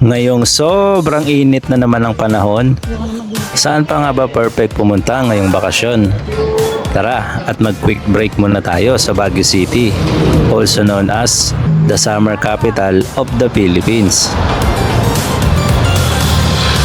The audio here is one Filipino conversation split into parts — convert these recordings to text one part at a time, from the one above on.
Ngayong sobrang init na naman ang panahon, saan pa nga ba perfect pumunta ngayong bakasyon? Tara at mag quick break muna tayo sa Baguio City, also known as the summer capital of the Philippines.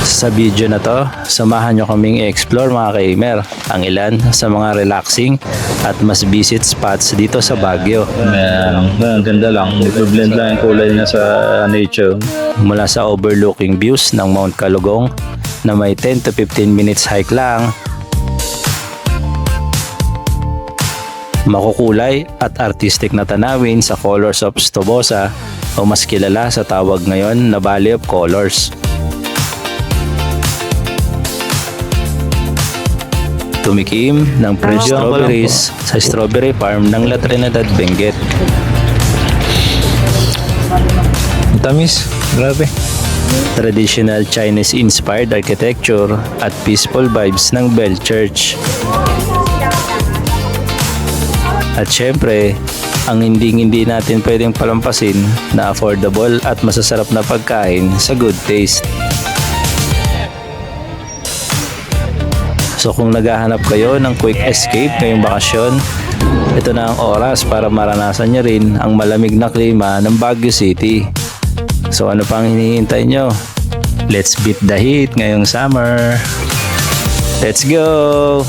Sa video na to, samahan nyo kaming i-explore mga ka-Aimer ang ilan sa mga relaxing at mas visit spots dito sa Baguio. Ang ganda lang. I-blend lang yung kulay niya sa nature. Mula sa overlooking views ng Mount Calugong na may 10 to 15 minutes hike lang, makukulay at artistic na tanawin sa Colors of Stobosa o mas kilala sa tawag ngayon na Valley of Colors. Tumikim ng fresh strawberries sa strawberry farm ng La Trinidad, Benguet. Tamis. Grabe. Traditional Chinese-inspired architecture at peaceful vibes ng Bell Church. At syempre, ang hindi natin pwedeng palampasin na affordable at masasarap na pagkain sa good taste. So kung naghahanap kayo ng quick escape ngayong bakasyon, ito na ang oras para maranasan nyo rin ang malamig na klima ng Baguio City. So ano pang hinihintay nyo? Let's beat the heat ngayong summer. Let's go!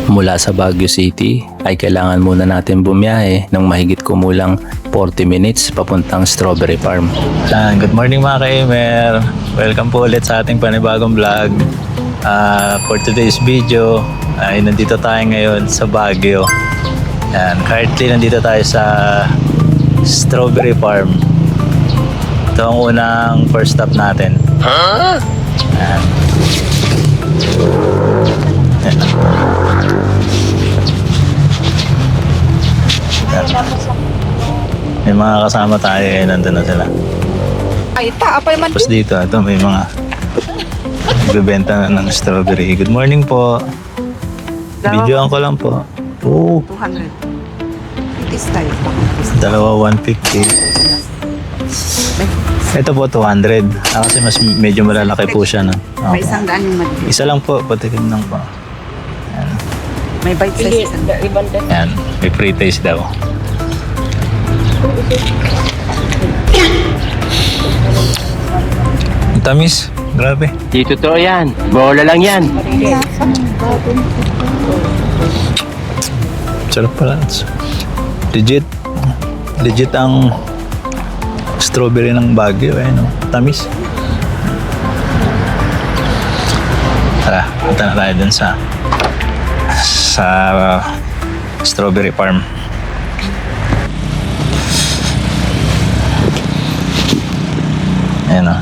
Mula sa Baguio City ay kailangan muna natin bumiyahe ng mahigit kumulang 40 minutes papuntang Strawberry Farm. Good morning mga ka-Aimer. Welcome po ulit sa ating panibagong vlog. For today's video ay nandito tayo ngayon sa Baguio. Currently nandito tayo sa Strawberry Farm. Ito ang unang first stop natin. May mga kasama tayo eh, nandun na sila. Ay, taapay man. Tapos dito, ito may mga nagbebenta ng strawberry. Good morning po. Videoan ko lang po. Oo, 200. This time. dalawa 150. Ito po 200. Kasi mas medyo malalaki po siya. No? May isang daan yung mali. Isa lang po, patikim lang po. May bite size isang daan. Yan, may free taste daw. Ang tamis, grabe. Di totoo yan. Bola lang yan. Sarap pala. Legit ang strawberry ng Baguio eh, no? Tamis. Tara, punta na tayo dun sa strawberry farm. Ayan o.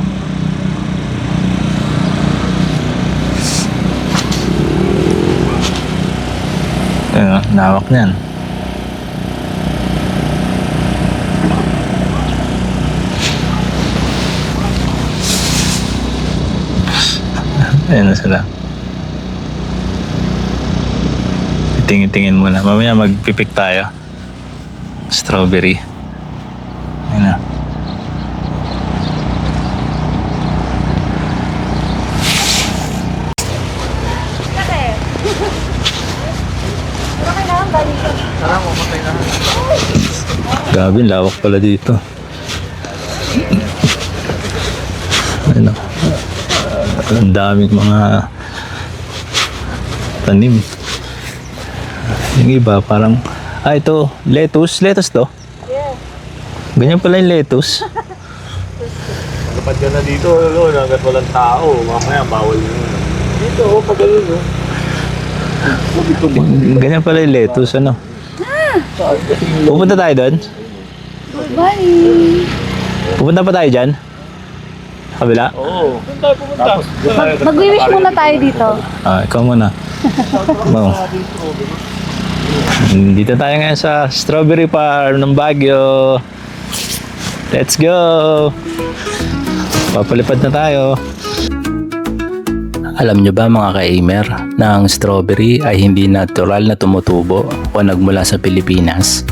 Ayan o, nawak niyan. Ayan na sila. Tingin-tingin muna. Mamaya magpipik tayo. Strawberry. Ayan na. Grabe, lawak pala dito. Ano? Ang daming mga tanim. Yung iba parang, ito, lettuce. Lettuce to? Yeah. Ganyan pala yung lettuce. Kapag ka na dito, hanggat walang tao, mamaya bawal nyo. Ganyan pala yung lettuce, ano? Pupunta tayo doon? Bye! Pupunta pa tayo dyan? Kabila? Mag-wish muna tayo dito. Ikaw muna. Oh. Dito tayo ngayon sa Strawberry Farm ng Baguio. Let's go! Papalipad na tayo. Alam nyo ba mga ka-aimer na ang strawberry ay hindi natural na tumutubo o nagmula sa Pilipinas?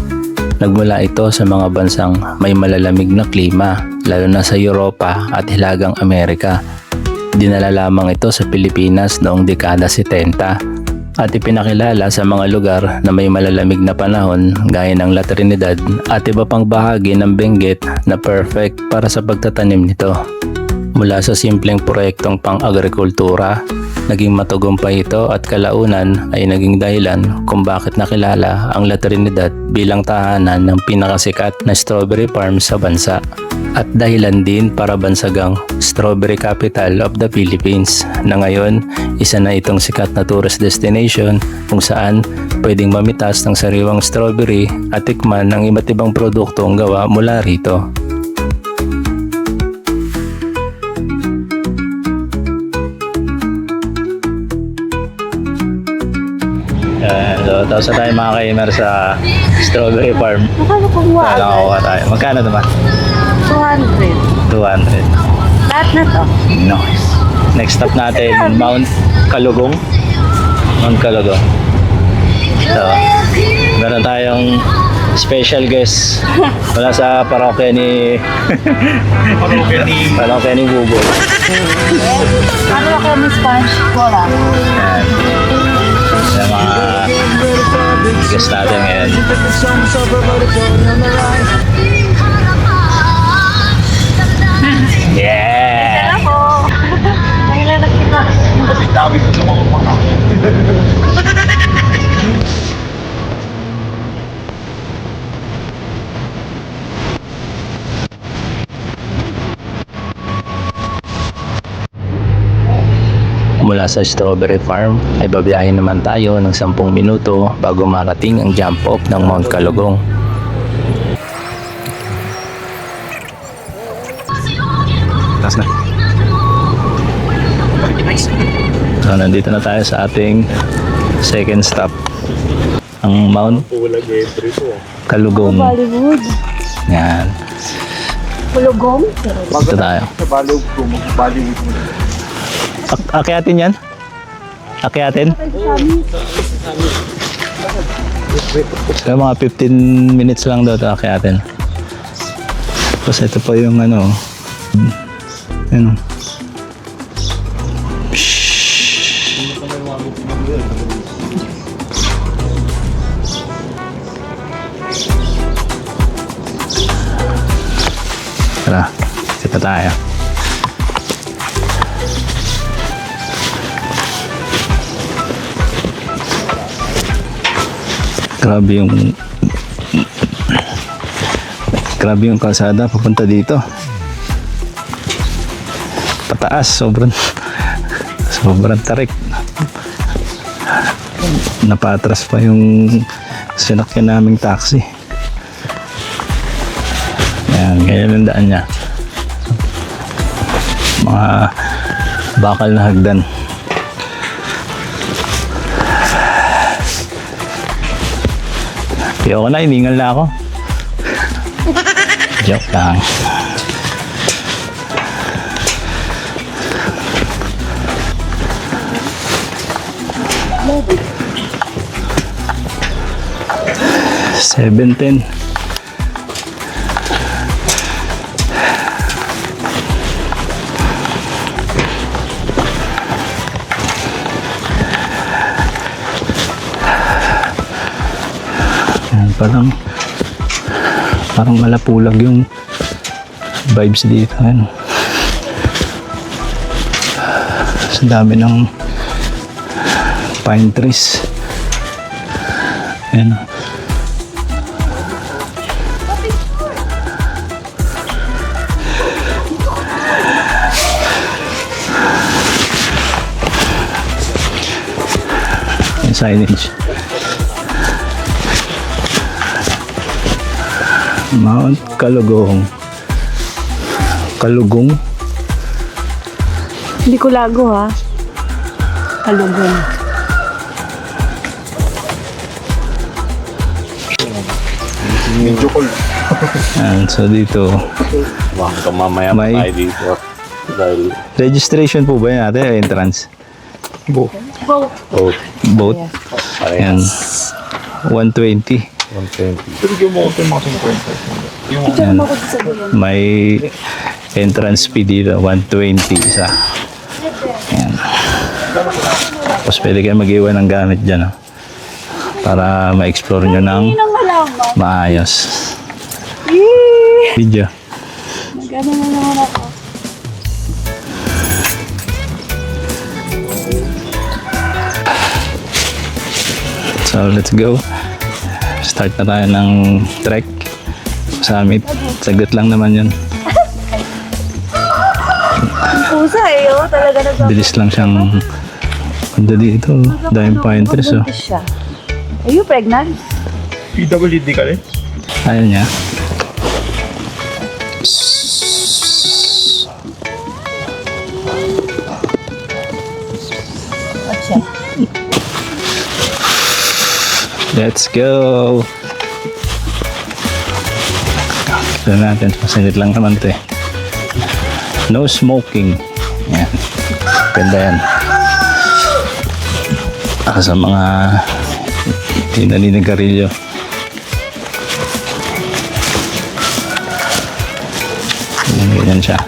Nagmula ito sa mga bansang may malalamig na klima, lalo na sa Europa at Hilagang Amerika. Dinala lamang ito sa Pilipinas noong dekada 70 at ipinakilala sa mga lugar na may malalamig na panahon gaya ng La Trinidad at iba pang bahagi ng Benguet na perfect para sa pagtatanim nito. Mula sa simpleng proyektong pang-agrikultura, naging matagumpay ito at kalaunan ay naging dahilan kung bakit nakilala ang La Trinidad bilang tahanan ng pinakasikat na strawberry farm sa bansa. At dahilan din para bansagang Strawberry Capital of the Philippines na ngayon isa na itong sikat na tourist destination kung saan pwedeng mamitas ng sariwang strawberry at tikman ng iba't ibang produktong gawa mula rito. So, tapos na tayo mga ka-aimer sa Strawberry Farm. Nakala ko mo Nakakuha tayo. Magkano naman? 200. 200. Lahat na to. Nice. Next stop natin, Mount Kalugong. Mount Kalugong. So, meron tayong special guest mula sa parokya ni parokya ni Buboy. Ano ako ni Sponge Cola? Yan. Yan mga guest natin ngayon. Yeah! Ako! Kailan nagkita? Mula sa Strawberry Farm ay babiyahin naman tayo ng 10 minuto bago marating ang jump off ng Mount Kalugong. Taas na. So, nandito na tayo sa ating second stop. Ang Mount Kalugong. Bollywood. Yan. Kulugong. Dito tayo. Akyatin yan? Akyatin? So, mga 15 minutes lang daw ito akyatin. Tapos ito pa yung ano. Ano. Tara, kita tayo. Grabe yung kalsada papunta dito. Pataas, sobrang tarik. Napatras pa yung sinakyan naming taxi. Yan, ganyan ang daan niya. Mga bakal na hagdan. Ayoko na, hiningal na ako. Joke lang. $7.10. Parang malapulag yung vibes dito. Ano? Ang dami ng pine trees. Ayan. signage. Mount Kalugong. Kalugong? Hindi ko lago ha. Kalugong. And so dito, Baka mamaya May- tayo dito. Dahil, registration po ba yan natin? Entrance? oh, Boat? Ayan. 120. 120. Ayan. May entrance fee dito, 120 isa. Ayan. Tapos pwede kayo mag-iwan ng gamit dyan, oh, para ma-explore nyo ng maayos. Video. Gano'n na naman ako. So let's go. Start na tayo ng trek. Summit. Saglit lang naman yun. Pusa eh, oh. Talaga nag- Bilis lang siyang ganda dito. Daming pine trees, oh. Buntis siya. Are you pregnant? PWD ka rin? Ayaw niya. What's siya? Let's go! Ito natin. Masingit lang naman ito eh. No smoking. Yan. Ganda yan. Sa mga tinaninigarilyo. Ganyan siya.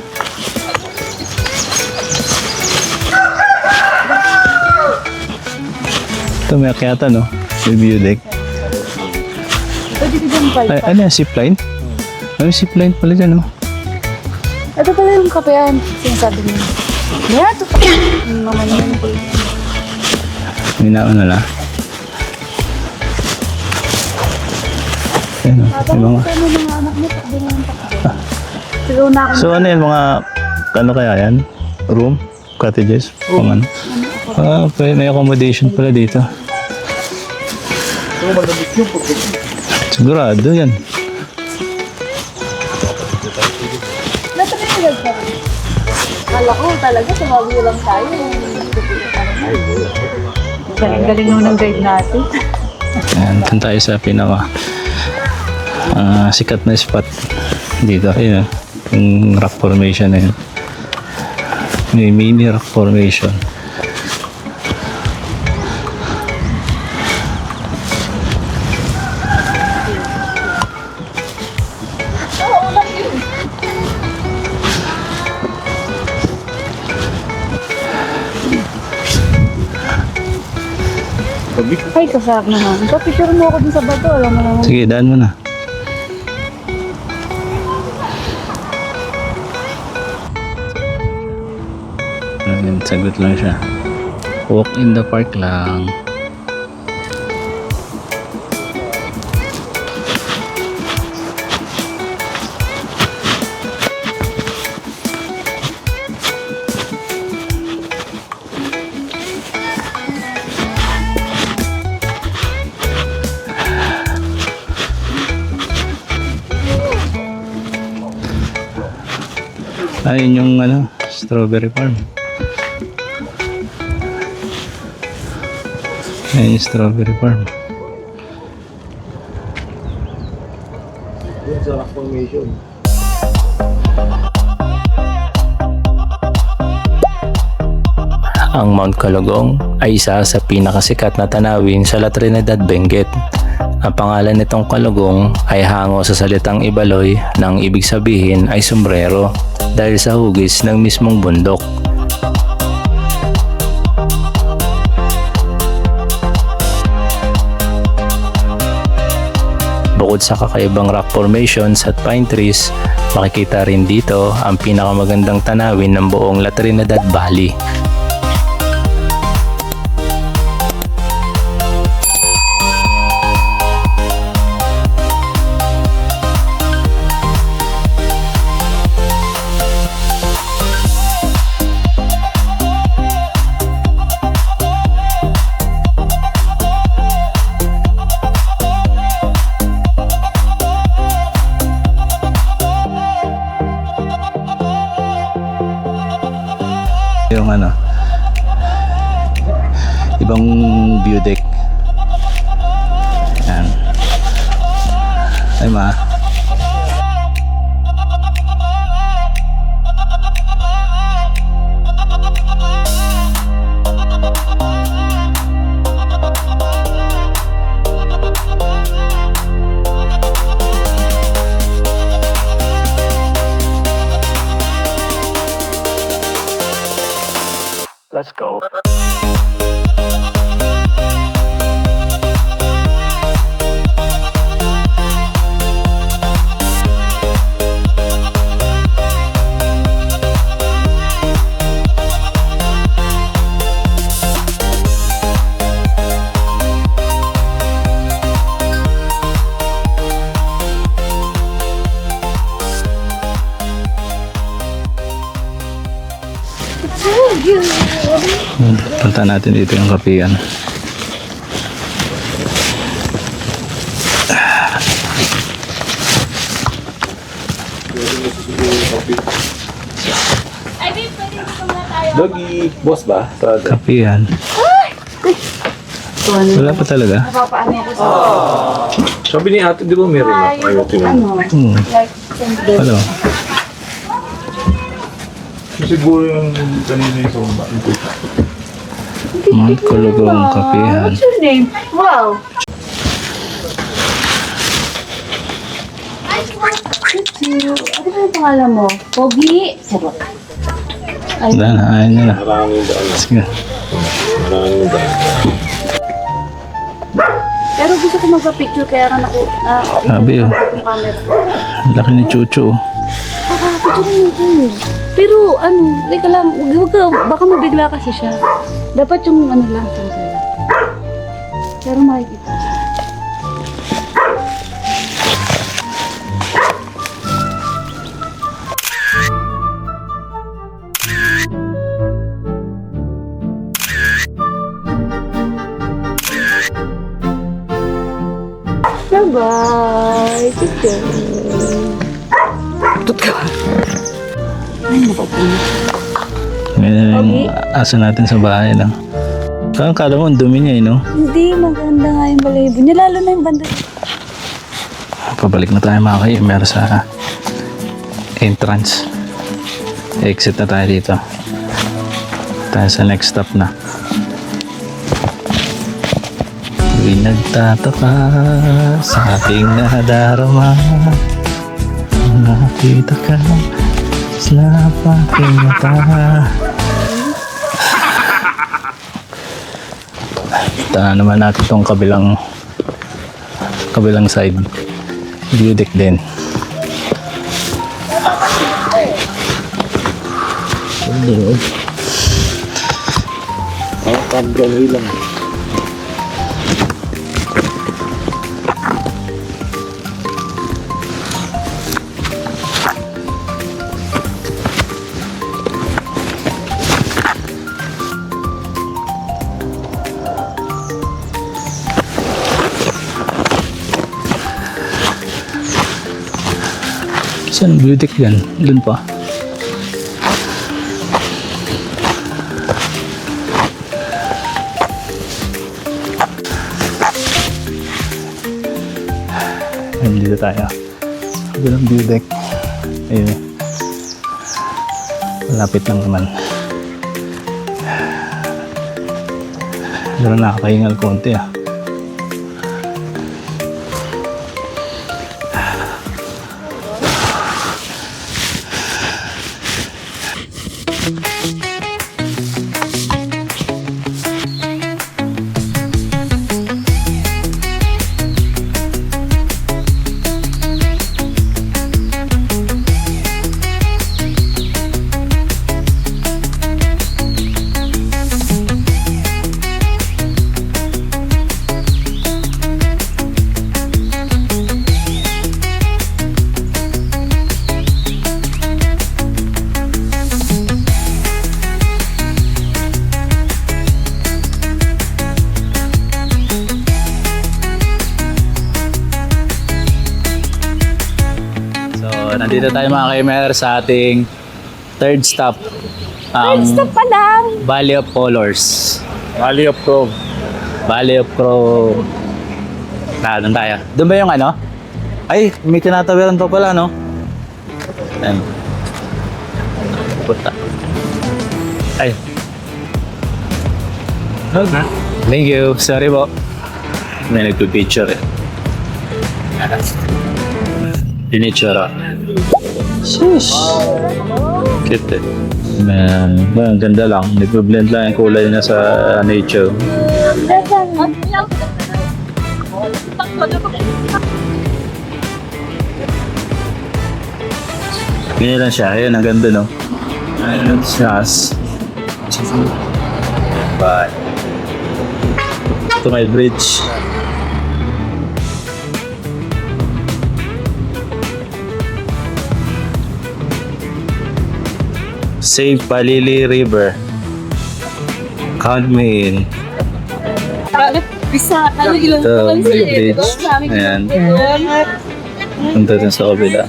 Ito may akyatan, no? May view deck. Pwede ko dyan Ay, palpa. ano yan? Zipline? Ay, zipline pala dyan, no? Ito pala yung kapehan. Sinasabi niya. Yeah, ito pa. Yung naman yun. Minaan na lang. Ayun, no? Habang Yung mga... ano mga anak mo, takbo na yung takbo. Siguro na ako. So, ano yan? Mga... Ano kaya yan? Room? Cottages? Kung ano? Ah, okay. May accommodation pala dito. Sigurado yan. Natapinagad ka. Kala ko talaga, sumabi lang tayo. Galing-galing nung ng guide natin. Ayan, dun tayo sa pinaka sikat na spot dito. Ayun, yung rock formation na yun. May mini rock formation. Ay, kasarap naman. So, picture mo ako dun sa bato. Alam mo naman. Sige, daan mo na. Ayan, sagot lang siya. Walk in the park lang. Ayun yung ano, strawberry farm. Ayun yung strawberry farm. Ang Mount Kalugong ay isa sa pinakasikat na tanawin sa La Trinidad, Benguet. Ang pangalan nitong Kalugong ay hango sa salitang Ibaloy na ang ibig sabihin ay sombrero dahil sa hugis ng mismong bundok. Bukod sa kakaibang rock formations at pine trees, makikita rin dito ang pinakamagandang tanawin ng buong La Trinidad Valley. ibang view deck. Yan. Ay ma. Let's go. Punta natin dito yung kapihan. Doggy. Boss ba? Sarado. Kapihan. Wala pa talaga. Napapaano ako sa Sabi ni ate, di ba meron na? Ayaw tinanong. Hmm. like sandal. Ano? Siguro yung kanina yung sumba. Mount Cologong Kapihan. What's your name? Wow. Ano ba yung pangalan mo? Pogi? Sarot. Wala na, ayaw nyo na. Maraming daan. Sige. Maraming daan. Pero gusto ko magpa-picture kaya nga Sabi oh. yung camera. Laki ni Chucho. Picture mo. Pero ano, teka lang, wag ka, baka mabigla kasi siya. Dapat yung ano lang, sandal. Pero makikita. Bye-bye! Picture! Tut ka ba? Ay, nakapuna. Ngayon na yung Okay. aso natin sa bahay lang. Kaya kala mo, ang dumi niya eh, no? Hindi, maganda nga yung balayibo niya. Lalo na yung banda. Pabalik na tayo mga ka-imer sa entrance. Exit na tayo dito. Tayo sa next stop na. Nagtataka sa aking nadarama. Nakita ka sa aking mata. Taan naman natin itong kabilang side. View deck din. Paggawi lang. Saan view deck yan? Doon pa. Ayun, dito tayo. Doon ang view deck. Ayun. Malapit lang naman. Pero nakakahingal konti ah. Nandito tayo mga ka-imer sa ating third stop. Stop pa lang! Valley of Colors. Valley of Pro. Valley of Crow. Doon tayo. Doon ba yung ano? Ay, may tinatawiran pa pala, no? Ayan. Puta. Ay. Thank you. Sorry po. May nagpipicture eh. Pinitsura. Sheesh. Cute eh. Man, ang ganda lang. Nagbe-blend lang yung kulay na sa nature. Ganyan lang siya. Ayun, ang ganda, no? Ayun, siyas. Bye. Ito may bridge. Save Palili River. Count me in. Bisa, ano ilang Ito, may bridge. Ayan. Punta din sa kabila.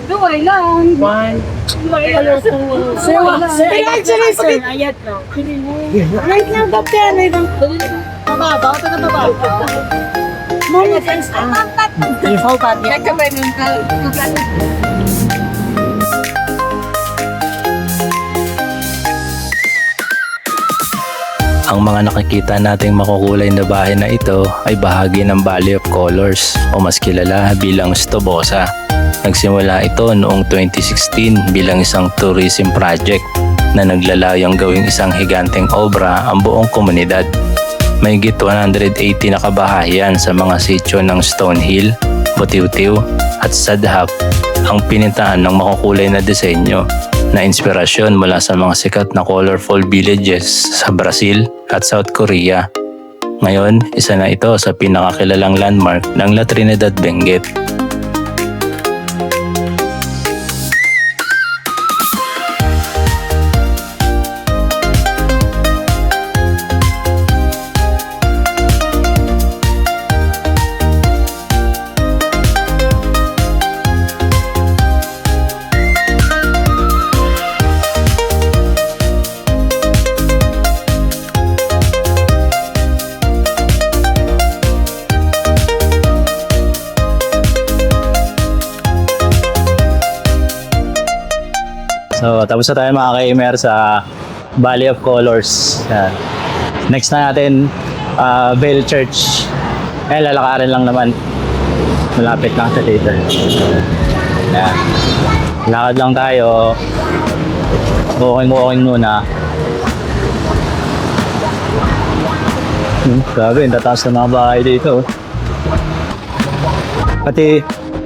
Duway lang. Ang mga nakikita nating makukulay na bahay na ito ay bahagi ng Valley of Colors o mas kilala bilang Stobosa. Nagsimula ito noong 2016 bilang isang tourism project na naglalayong gawing isang higanteng obra ang buong komunidad. Mahigit 180 na kabahayan sa mga sityo ng Stonehill, Butiw-Tiw at Sadhap ang pinintahan ng makukulay na disenyo na inspirasyon mula sa mga sikat na colorful villages sa Brazil at South Korea. Ngayon, isa na ito sa pinakakilalang landmark ng La Trinidad Benguet. So, tapos na tayo mga ka-Emer sa Valley of Colors. Yan. Next na natin, Bell Church. Eh, lalakarin lang naman. Malapit lang sa dito. Yan. Lakad lang tayo. Walking muna. Grabe, ang tataas na mga bahay dito.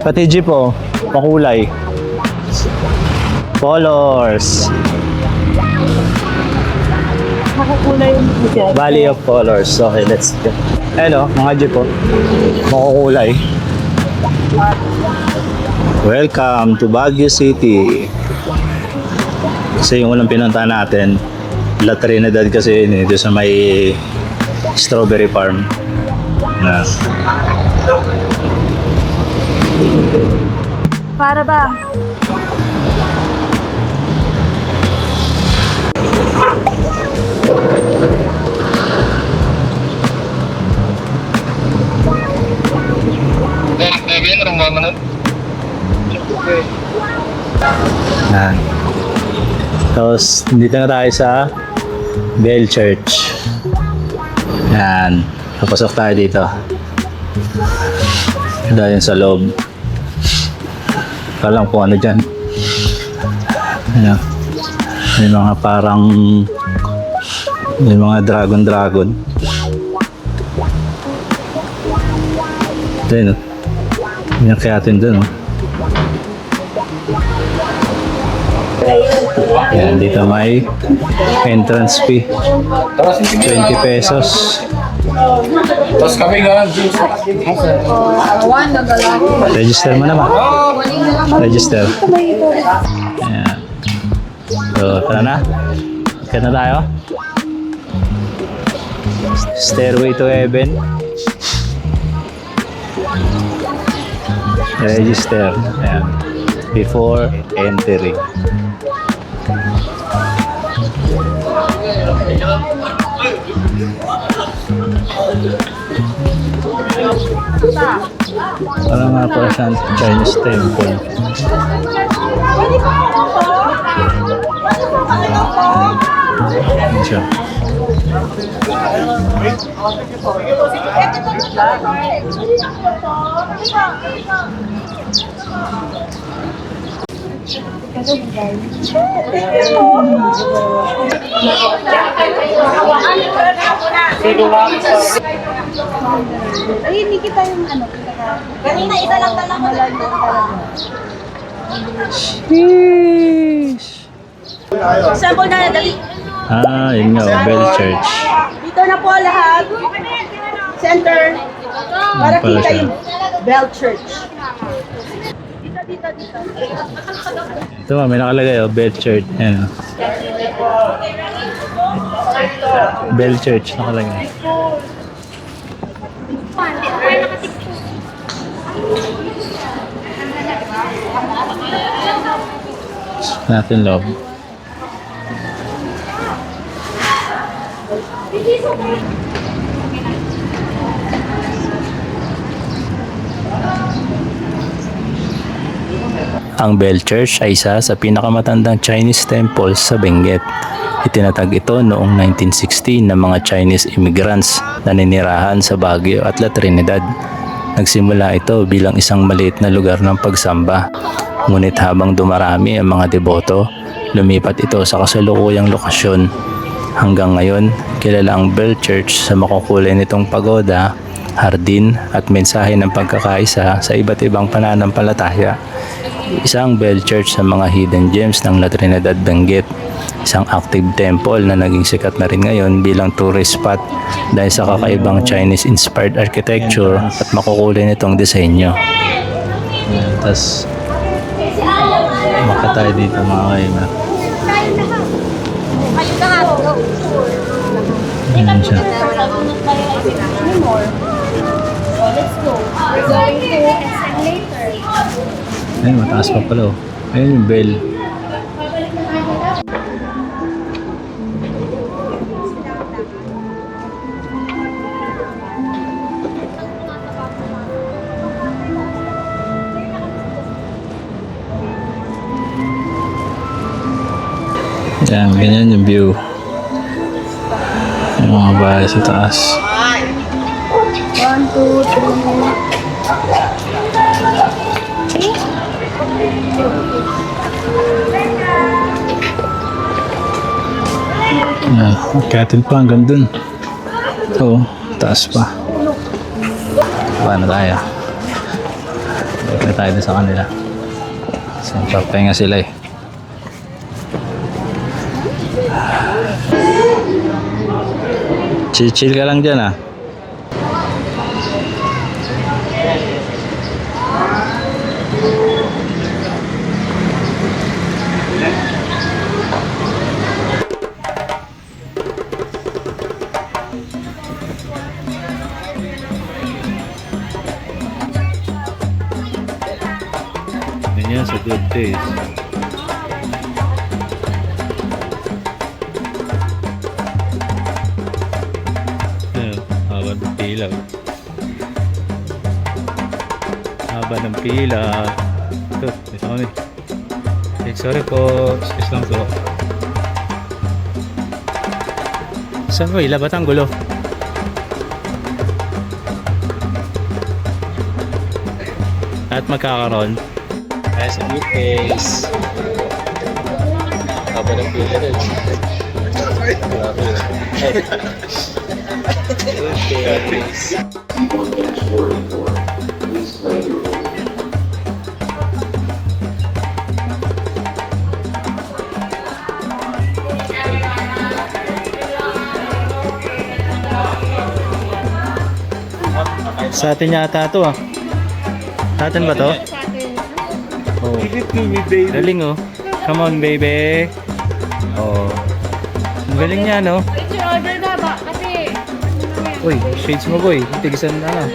Pati jeep oh, makulay. Colors. Valley of Colors. Okay, let's go. Hello, mga jeep po. Makukulay. Welcome to Baguio City. Kasi yung unang pinunta natin, La Trinidad kasi yun, dito sa may strawberry farm. Na. Para ba? Yan. Tapos, dito na tayo sa Bell Church. Yan. Papasok tayo dito. Dahil sa loob. Kalang kung ano dyan. Ayan. May mga parang may mga dragon. Ito yun. Pinakyatin dun. Yan, dito may entrance fee. 20 pesos. Tapos kami nga, Register mo naman. Register. Ayan. So, tara na. Kaya na tayo. Stairway to Heaven. Register. Ayan. before entering. Parang nga pala siyang Chinese temple. Yan siya. Ay, hindi kita yung ano. Kanina isa lang talaga. Sample na, dali. Yun nga, Bell Church. Dito na po lahat. Center. Para pala kita siya. yung Bell Church. Dito. Ito may nakalagay Bell Church. Ayan. Bell Church nakalagay. Natin loob. Ang Bell Church ay isa sa pinakamatandang Chinese temples sa Benguet. Itinatag ito noong 1916 ng mga Chinese immigrants na ninirahan sa Baguio at La Trinidad. Nagsimula ito bilang isang maliit na lugar ng pagsamba. Ngunit habang dumarami ang mga deboto, lumipat ito sa kasalukuyang lokasyon. Hanggang ngayon, kilala ang Bell Church sa makukulay nitong pagoda, hardin at mensahe ng pagkakaisa sa iba't ibang pananampalataya. Isang Bell Church sa mga hidden gems ng La Trinidad, Benguet. Isang active temple na naging sikat na rin ngayon bilang tourist spot dahil sa kakaibang Chinese-inspired architecture at makukulay nitong disenyo. Ayan, tas makatay dito mga kaibigan. Kayo lahat. Go. Ayan siya. Let's go. We're going to SM later. Ayun, mataas pa pala Ayun yung bell. Yan, ganyan yung view. Yung mga bahay sa taas. 1, 2, 3. Yan, cattle pa hanggang dun. Oo, taas pa. Paano tayo? Balik na tayo dun sa kanila. So, papahinga sila Chill ka lang dyan Ganyan sa good days. Haba ng pila. Haba ng pila. Ito, isa kami. Sorry po. Excuse lang po. Saan ko? Ilabat ang gulo. At magkakaroon. Nice and good face. Haba ng pila rin. Sa atin yata ito Sa atin ba to? Oh. Galing Come on baby. Oh. Ang galing niya Picture order na ba? Kasi... Uy, shades mo boy. Tigisan na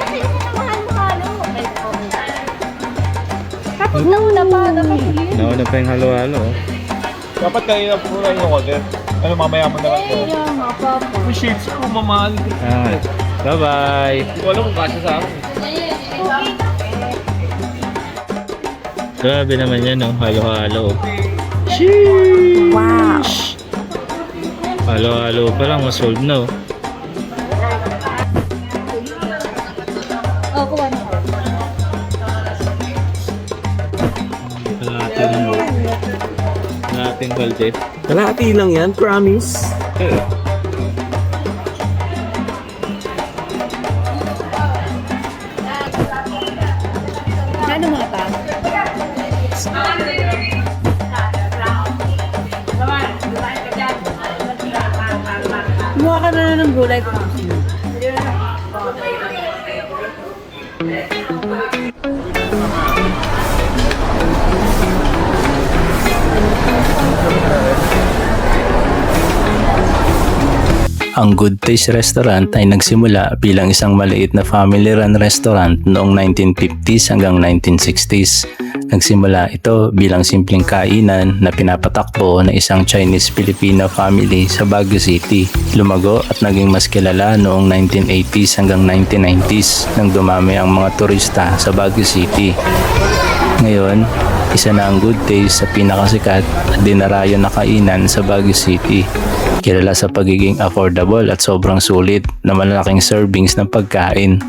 Nauna pa, dapat huli. Nauna pa yung halo-halo. Dapat kanina po na yung order. Ano, mamaya mo na lang po. Kaya nga, papa. Yung shades ko, mamahal. Bye-bye. Hindi ko alam kung kasya sa akin. Grabe naman yan, no? Halo-halo. Wow. Halo-halo pa lang, masolve na, oh. Oh, kuha na. Kalahati na, no? Kalahating balde. Kalahati lang yan, promise. Ano mga pa? Kumuha ka na ng gulay ko. Ang Good Taste Restaurant ay nagsimula bilang isang maliit na family-run restaurant noong 1950s hanggang 1960s. Nagsimula ito bilang simpleng kainan na pinapatakbo ng isang Chinese-Filipino family sa Baguio City. Lumago at naging mas kilala noong 1980s hanggang 1990s nang dumami ang mga turista sa Baguio City. Ngayon, isa na ang Good Taste sa pinakasikat at dinarayo na kainan sa Baguio City. Kilala sa pagiging affordable at sobrang sulit na malalaking servings ng pagkain.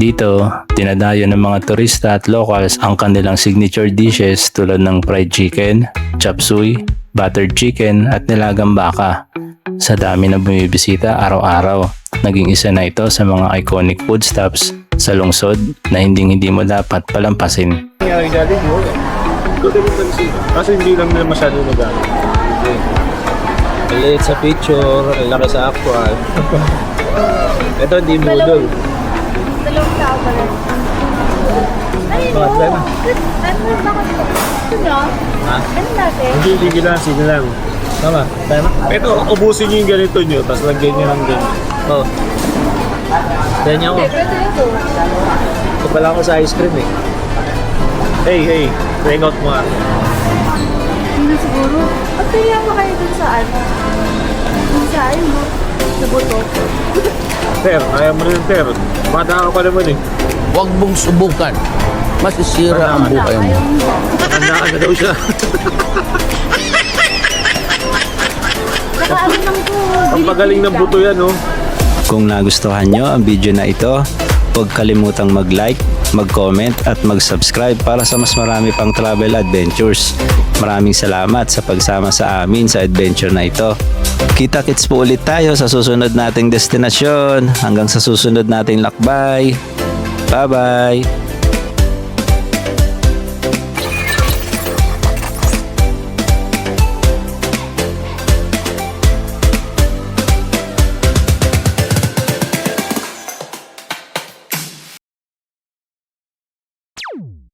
Dito, dinadayo ng mga turista at locals ang kanilang signature dishes tulad ng fried chicken, chop suey, buttered chicken at nilagang baka. Sa dami na bumibisita araw-araw, naging isa na ito sa mga iconic food stops sa lungsod na hindi mo dapat palampasin. Nangyari dati mo. Good naman kasi. Kasi hindi lang nila masyado nagamit. Maliit sa picture, ang laki sa actual. Ito hindi budol. Dalawang tao pa rin. Ay, no. Bakit ba? Ano ba kasi? Ano? Ha? Ano natin? Hindi vigilansin na lang. Tama, tama. Ito, ubusin nyo yung ganito nyo, tapos lagyan nyo ng ganyan. Oh. Ganyan ako. Pwede ito. Ito pala ako sa ice cream eh. Hey, try out mo nga. Hindi siguro. At kaya mo kayo dun sa ano? Dun sa ayun mo. Sa buto. Ter, ayaw mo rin, Ter. Bata ka pa naman eh. Huwag mong subukan. Masisira ang buhay mo. Ayaw mo. Tandaan na daw siya. Saka ano lang po. Ang pagaling ng buto yan, oh. Kung nagustuhan nyo ang video na ito, huwag kalimutang mag-like, mag-comment at mag-subscribe para sa mas marami pang travel adventures. Maraming salamat sa pagsama sa amin sa adventure na ito. Kita-kits po ulit tayo sa susunod nating destinasyon. Hanggang sa susunod nating lakbay. Bye-bye!